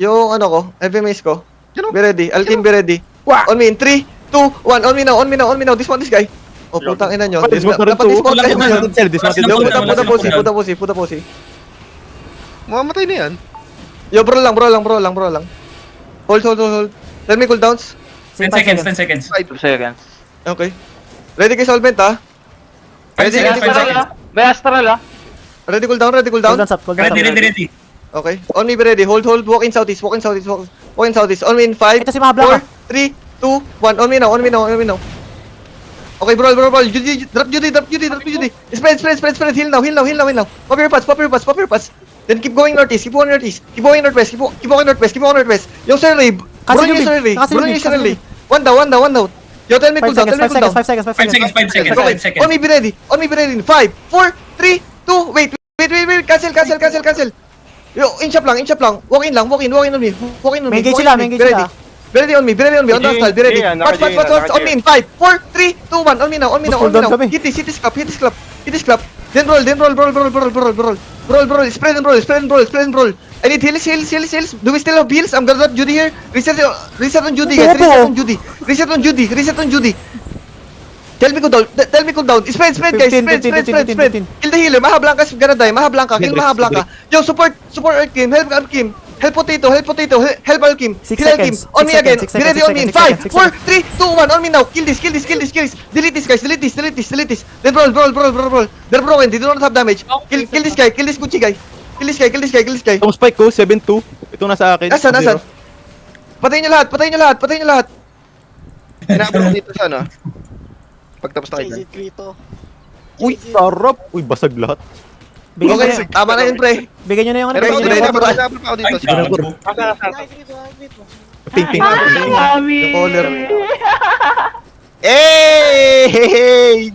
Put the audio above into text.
Yung ano ko, heavy mace ko. Sino? Be ready. Alkin, be ready. Wah! On me in 3, 2, 1. On me now, on me now, on me now. Dismount this guy. Oh, putang ina nyo. Dismount na rin Dapat to. dismount Wala kayo. pa na. Dismounted. Yo, Wala puta pusi, na. puta pusi, puta pusi. Mamamatay na yan. Yo, bro lang. Hold. Tell me cooldowns. 10 seconds, 10 seconds. 2 seconds. Okay. Ready kay solvent ha? 5 Ready, seconds, 5 Astral seconds. May astral Ready cooldown. Cooldown up, cooldown Ready, up. ready, ready. Okay. On me be ready. Hold. Walk in southeast. Walk in southeast. On me in 5, Ito si Mga Blanca. 4, 3, 2, 1. On me now. Okay, bro. Judy. Drop Judy. Spread. Heal now. Pop your pass. Then keep going northeast. Keep going northwest. Yung Sir Ray. Cancel Bro, yung yung Sir Ray. cancel yung Sir cancel Ray. One down. Yo, tell me 5 cooldown. seconds, 5 seconds, 5 5 seconds. seconds, 5 seconds, Okay. 5 seconds. On me be ready. 5, 4, 3, 2, wait. Cancel. Yo, inch up lang. Walk in on me. Main gate sila, main gate sila. Be ready on me. On the style, be ready. Watch. On me in 5, 4, 3, 2, 1. On me now. Cooldown kami. Hit this clap. Then roll. Spread and roll. I need heals. Do we still have heals? I'm gonna drop Judy here. Reset on Judy, guys. Reset on Judy. Tell me cool down. Spread, guys. 15. Kill the healer. Maha Blanca's gonna die. Kill Maha Blanca. Yo, support Earth Kim. Help Earth Kim. Help Potato. Help Alkim. 6 Kill Alkim. seconds, On me 6 again. seconds, Be ready 6 on me in seconds, 5, 4, 3, 2, 1. On me now. Kill this. Delete this, guys. Delete this. Then roll. They're broken. They do not have damage. Kill this guy. Kill this Gucci guy. Kill this guy. Itong spike ko, 7-2. Ito nasa akin. Nasaan? Patayin niyo lahat. Hinabol ko dito sa ano. Pagtapos na kayo dyan. Uy, sarap. Uy, basag lahat. Okay, tama na yun, pre. Bigyan nyo na yung ano. Pero Bigyan nyo na yung hinabol pa ako dito. Ay, gago. ping. Yung caller. Hey!